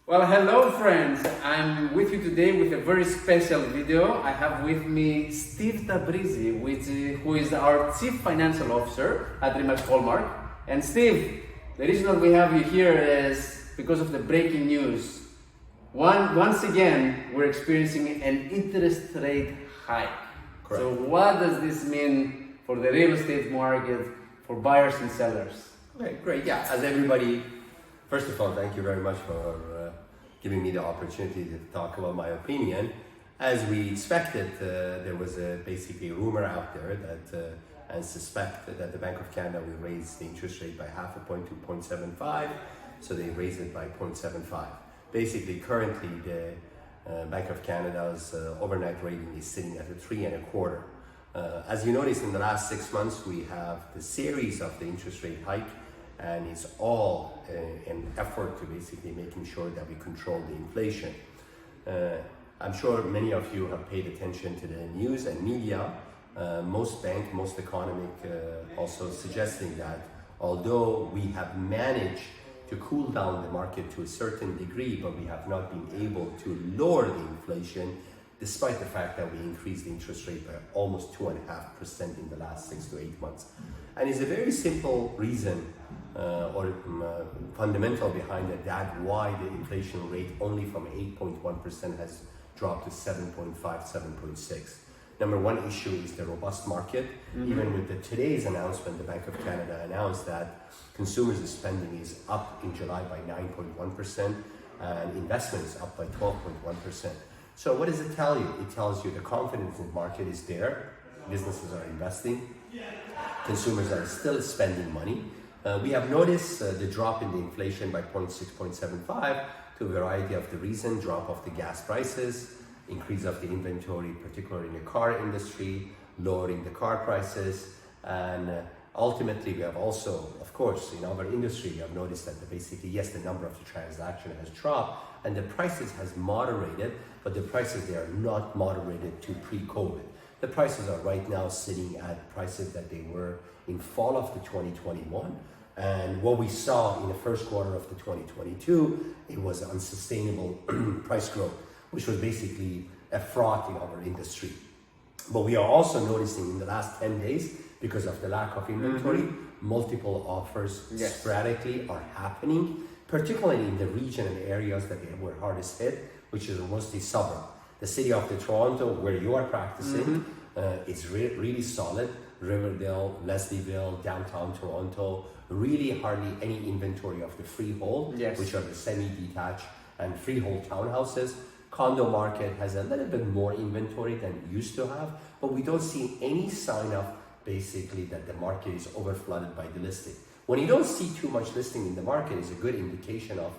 Well, hello friends. I'm with you today with a very special video. I have with me Steve Tabrizi, who is our Chief Financial Officer at Remax Hallmark. And Steve, the reason that we have you here is because of the breaking news. Once again, we're experiencing an interest rate hike. Correct. So what does this mean for the real estate market, for buyers and sellers? Okay, great. Yeah, as everybody, first of all, thank you very much for giving me the opportunity to talk about my opinion. As we expected, there was basically a rumor out there that and suspect that the Bank of Canada will raise the interest rate by half a point to 0.75, so they raised it by 0.75. Basically, currently the Bank of Canada's overnight rating is sitting at a 3.25. As you noticed, in the last 6 months, we have the series of the interest rate hike, and it's all an effort to basically making sure that we control the inflation. I'm sure many of you have paid attention to the news and media. Most economic also suggesting that although we have managed to cool down the market to a certain degree, but we have not been able to lower the inflation, despite the fact that we increased the interest rate by almost 2.5% in the last 6 to 8 months. And it's a very simple reason fundamental behind it, that why the inflation rate only from 8.1% has dropped to 7.5, 7.6. Number one issue is the robust market. Even with today's announcement, the Bank of Canada announced that consumers' spending is up in July by 9.1% and investments up by 12.1%. So what does it tell you? It tells you the confidence in the market is there, businesses are investing, consumers are still spending money. We have noticed the drop in the inflation by 0.675 to a variety of the reasons: drop of the gas prices, increase of the inventory, particularly in the car industry, lowering the car prices, and ultimately we have also, of course, in our industry, we have noticed that basically, yes, the number of the transaction has dropped and the prices has moderated, but the prices, they are not moderated to pre-COVID. The prices are right now sitting at prices that they were in fall of the 2021. And what we saw in the first quarter of the 2022, it was unsustainable price growth, which was basically a fraud in our industry. But we are also noticing in the last 10 days, because of the lack of inventory, multiple offers sporadically are happening, particularly in the region and areas that they were hardest hit, which is mostly suburb. The city of Toronto, where you are practicing, is really solid. Riverdale, Leslieville, downtown Toronto, really hardly any inventory of the freehold, which are the semi-detached and freehold townhouses. Condo market has a little bit more inventory than it used to have, but we don't see any sign of basically that the market is overflooded by the listing. When you don't see too much listing in the market, is a good indication of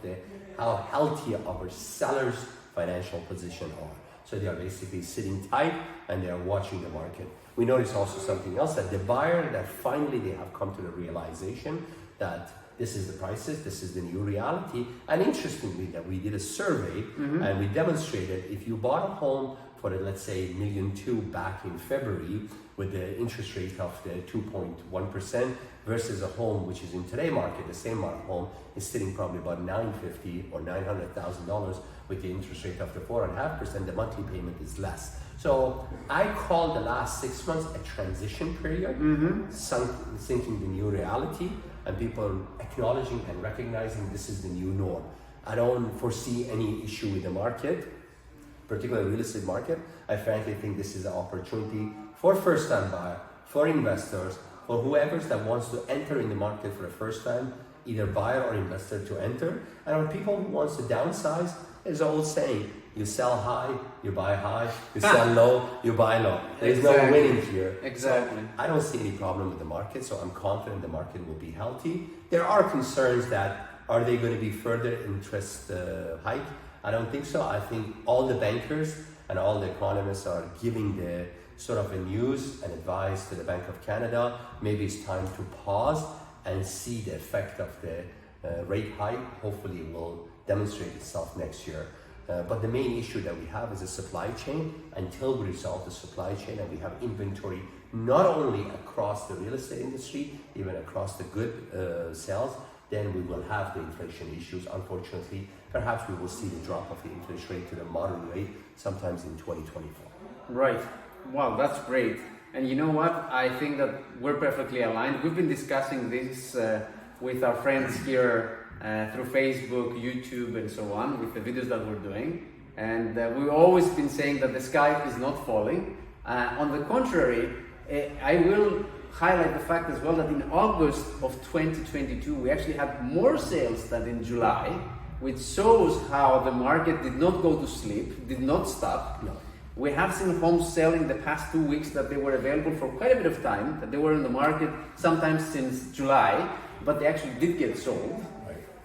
how healthy our sellers' financial position are. So they are basically sitting tight and they are watching the market. We notice also something else, that the buyer, that finally they have come to the realization that this is the prices, this is the new reality. And interestingly, that we did a survey and we demonstrated if you bought a home for, let's say, $1.2 million back in February with the interest rate of the 2.1% versus a home which is in today's market, the same amount of home is sitting probably about $950,000 or $900,000 with the interest rate of the 4.5%, the monthly payment is less. So I call the last 6 months a transition period, sinking the new reality, and people acknowledging and recognizing this is the new norm. I don't foresee any issue with the market, particularly real estate market. I frankly think this is an opportunity for first-time buyer, for investors, for whoever that wants to enter in the market for the first time, either buyer or investor to enter. And for people who wants to downsize, there's an old saying, you sell high, you buy high, you sell low, you buy low. There's no winning here. Exactly. So I don't see any problem with the market, so I'm confident the market will be healthy. There are concerns that, are they going to be further interest hike? I don't think so. I think all the bankers and all the economists are giving the sort of a news and advice to the Bank of Canada. Maybe it's time to pause and see the effect of the rate hike. Hopefully it will demonstrate itself next year. But the main issue that we have is a supply chain. Until we resolve the supply chain and we have inventory not only across the real estate industry, even across the good sales, then we will have the inflation issues, unfortunately, perhaps we will see the drop of the interest rate to the moderate rate sometimes in 2024. Right. Wow, that's great. And you know what? I think that we're perfectly aligned. We've been discussing this with our friends here through Facebook, YouTube, and so on, with the videos that we're doing. And we've always been saying that the sky is not falling. On the contrary, I will highlight the fact as well that in August of 2022, we actually had more sales than in July, which shows how the market did not go to sleep, did not stop. No. We have seen homes selling the past 2 weeks that they were available for quite a bit of time, that they were in the market sometimes since July, but they actually did get sold.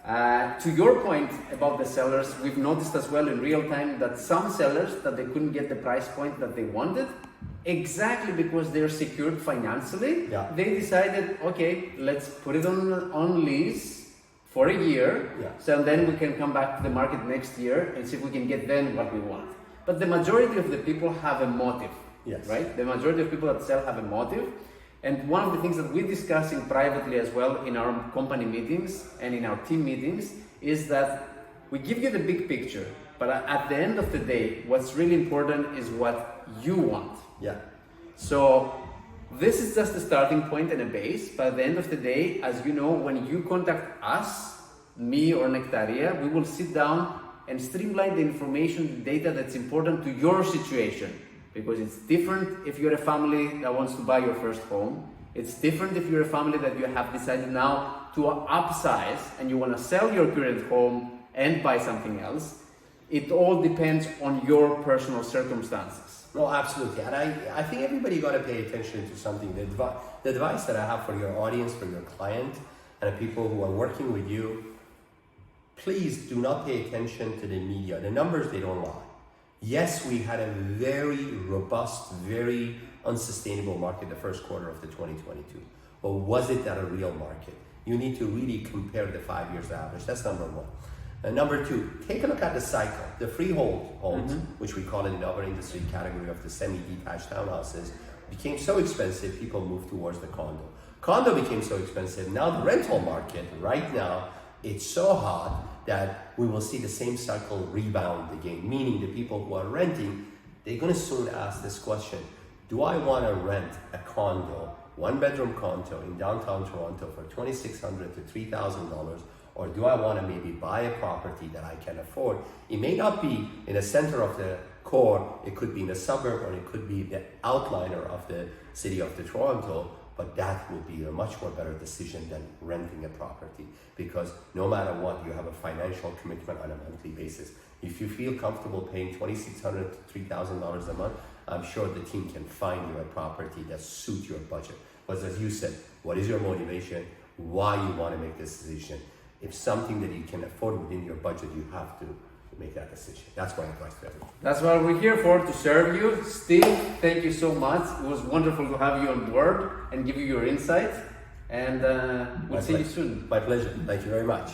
To your point about the sellers, we've noticed as well in real time that some sellers that they couldn't get the price point that they wanted, exactly because they're secured financially, they decided, okay, let's put it on lease for a year, so then we can come back to the market next year and see if we can get then what we want. But the majority of the people have a motive, right? The majority of people that sell have a motive. And one of the things that we're discussing privately as well in our company meetings and in our team meetings is that we give you the big picture, but at the end of the day, what's really important is what you want. So this is just a starting point and a base, but at the end of the day, as you know, when you contact us, me or Nectaria, we will sit down and streamline the information, the data that's important to your situation. Because it's different if you're a family that wants to buy your first home. It's different if you're a family that you have decided now to upsize and you want to sell your current home and buy something else. It all depends on your personal circumstances. No, absolutely. And I think everybody got to pay attention to something. The advice that I have for your audience, for your client, and the people who are working with you, please do not pay attention to the media. The numbers, they don't lie. Yes, we had a very robust, very unsustainable market the first quarter of the 2022. But was it at a real market? You need to really compare the 5 years average. That's number one. And number two, take a look at the cycle. The freehold homes, which we call it in our industry category of the semi-detached townhouses, became so expensive, people moved towards the condo. Condo became so expensive. Now the rental market, right now, it's so hot that we will see the same cycle rebound again, meaning the people who are renting, they're going to soon ask this question: do I want to rent a condo, one-bedroom condo in downtown Toronto for $2,600 to $3,000, or do I want to maybe buy a property that I can afford? It may not be in the center of the core, it could be in a suburb, or it could be the outliner of the city of the Toronto, but that would be a much more better decision than renting a property, because no matter what, you have a financial commitment on a monthly basis. If you feel comfortable paying $2,600 to $3,000 a month, I'm sure the team can find you a property that suits your budget. But as you said, what is your motivation? Why you want to make this decision? If something that you can afford within your budget, you have to make that decision. That's my advice to everyone. That's what we're here for, to serve you. Steve, thank you so much. It was wonderful to have you on board and give you your insights. And we'll see you soon. My pleasure. Thank you very much.